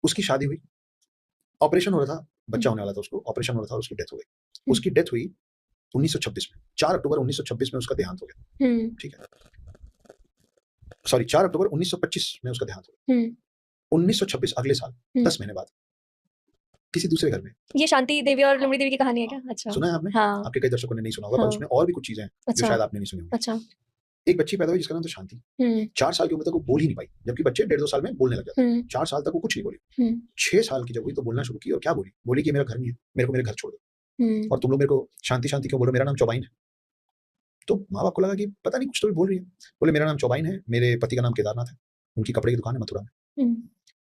उसकी शादी हुई, ऑपरेशन हो रहा था, बच्चा होने वाला था उसको, ऑपरेशन हो रहा था और उसकी डेथ हो गई। उसकी डेथ हुई 1926 में, 4 अक्टूबर 1926 में उसका देहांत हो गया। ठीक है, सॉरी 4 अक्टूबर 1925 में उसका देहांत हो गया। 1926 अगले साल 10 महीने बाद किसी दूसरे घर में। ये शांति देवी और लुमड़ी देवी की कहानी है क्या? अच्छा, सुना है आपने? हाँ। आपके कई दर्शकों ने नहीं सुना होगा, पर उसमें और भी कुछ चीजें हैं जो शायद आपने नहीं सुनी होंगी। अच्छा। एक बच्ची पैदा हुई जिसका नाम था शांति। 4 साल की उम्र तक वो बोल ही नहीं पाई, जबकि बच्चे 1.5-2 साल में बोलने लग जाते हैं। 4 साल तक वो कुछ नहीं बोली। 6 साल की जब हुई तो बोलना शुरू की, और क्या बोली? बोली कि मेरा घर नहीं है, मेरे को मेरे घर छोड़ दो, और तुम लोग मेरे को शांति शांति क्यों बोल रहे हो, मेरा नाम चौबाइन है। तो माँ बाप को लगा कि पता नहीं कुछ तो भी बोल रही है। बोले मेरा नाम चौबाइन है, मेरे पति का नाम केदारनाथ है, उनकी कपड़े की दुकान है मथुरा में।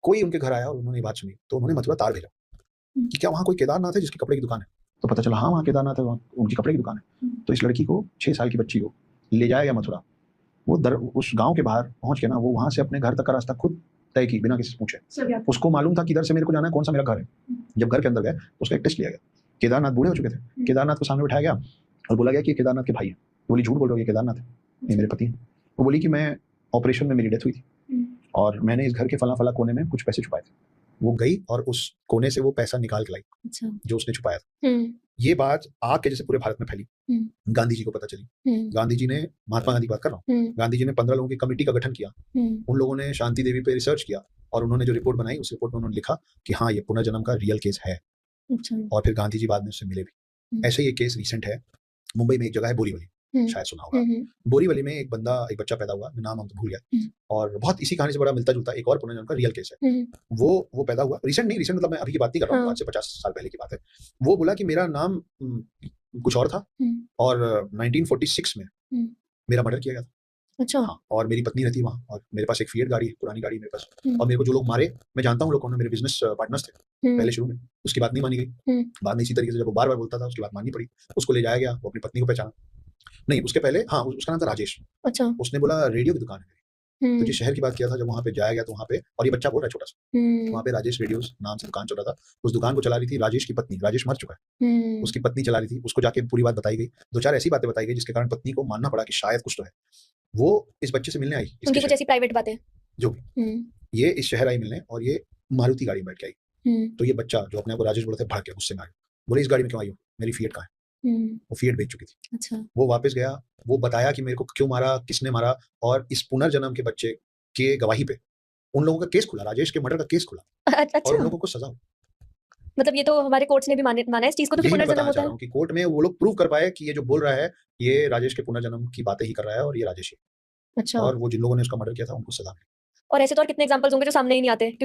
कोई उनके घर आया और उन्होंने ये बात सुनी, तो उन्होंने मथुरा तार भेजा कि क्या वहाँ कोई केदारनाथ है जिसकी कपड़े की दुकान है? तो पता चला हाँ वहाँ केदारनाथ है, वहाँ उनकी कपड़े की दुकान है। तो इस लड़की को, 6 साल की बच्ची को ले जाया गया मथुरा। वो उस गांव के बाहर पहुंच के ना, वो वहां से अपने घर तक का रास्ता खुद तय की बिना किसी से पूछे। उसको मालूम था कि इधर से मेरे को जाना है, कौन सा मेरा घर है। जब घर के अंदर गए तो उसका एक टेस्ट लिया गया। केदारनाथ बूढ़े हो चुके थे, केदारनाथ को सामने बिठाया गया और बोला गया कि केदारनाथ के भाई है। बोली झूठ बोल रहे हो, ये केदारनाथ है, ये मेरे पति है। वो बोली कि मैं ऑपरेशन में मेरी डेथ हुई थी और मैंने इस घर के फला फला कोने में कुछ पैसे छुपाए थे। वो गई और उस कोने से वो पैसा निकाल के लाई जो उसने छुपाया था। ये बात आग के जैसे पूरे भारत में फैली। गांधी जी को पता चली। गांधी जी ने, महात्मा गांधी की बात कर रहा हूँ, गांधी जी ने 15 लोगों की कमेटी का गठन किया। उन लोगों ने शांति देवी पे रिसर्च किया और उन्होंने जो रिपोर्ट बनाई, उस रिपोर्ट में उन्होंने लिखा कि हाँ ये पुनर्जन्म का रियल केस है। और फिर गांधी जी बाद में उससे मिले भी। ऐसे ही एक केस रिसेंट है, मुंबई में एक जगह है बोरीवली, शायद सुना होगा। बोरीवली में एक बच्चा पैदा हुआ, नाम हम तो भूल गया, और बहुत इसी कहानी से बड़ा मिलता जुलता एक और पुनर्जन्म का रियल केस है। वो पैदा हुआ, रिसेंट मतलब मैं अभी की बात नहीं कर रहा हूँ, आज से 50 साल पहले की बात है। वो बोला कि मेरा नाम कुछ और था और 1946 में मेरा मर्डर किया गया था। अच्छा। हाँ, और मेरी पत्नी रहती वहाँ, और मेरे पास एक फिएट गाड़ी है, पुरानी गाड़ी मेरे पास, और मेरे को जो लोग मारे, मैं जानता हूँ लोग कौन है, मेरे बिजनेस पार्टनर्स थे पहले शुरू में। उसकी बात नहीं मानी गई, बाद में इसी तरीके से जब वो बार बार बोलता था उसकी बात माननी पड़ी। उसको ले जाया गया, वो अपनी पत्नी को पहचाना नहीं, उसके पहले हाँ उसका नाम था राजेश। अच्छा। उसने बोला रेडियो की दुकान है मेरी। तो जिस शहर की बात किया था, जब वहाँ पे जाया गया तो वहाँ पे, और ये बच्चा बोल रहा है छोटा सा, वहाँ पे राजेश रेडियोस नाम से दुकान चल रहा था। उस दुकान को चला रही थी राजेश की पत्नी, राजेश मर चुका है, उसकी पत्नी चला रही थी। उसको जाके पूरी बात बताई गई, 2-4 ऐसी बातें बताई गई जिसके कारण पत्नी को मानना पड़ा कि शायद कुछ तो है। वो इस बच्चे से मिलने आई, उनकी कुछ ऐसी प्राइवेट बातें जो भी, ये इस शहर आई मिलने, और ये मारुति गाड़ी में बैठ के आई। तो ये बच्चा जो अपने आप को राजेश बोलते थे, भाग गया गुस्से में आया, बोले इस गाड़ी में क्यों आई हो, मेरी फिएट कहाँ है। वो फिएट बेच चुकी थी। अच्छा। वो वापस गया, वो बताया कि मेरे को क्यों मारा, किसने मारा, और इस पुनर्जन्म के बच्चे के गवाही पे उन लोगों का केस खुला, राजेश के मर्डर का केस खुला। अच्छा। और उन लोगों को सजा हुई। मतलब ये तो हमारे कोर्ट्स ने भी माना है इस चीज को, तो यही मैं पुनर्जन्म बताना होता चाह है रहा हूँ कि कोर्ट में वो लोग प्रूव कर पाए कि ये जो बोल रहा है ये राजेश के पुनर्जन्म की बातें ही कर रहा है, और ये राजेश ही। अच्छा। और वो जिन लोगों ने उसका मर्डर किया था उनको सजा मिली। और ऐसे तो और कितने एग्जांपल्स होंगे जो सामने ही नहीं आते, क्योंकि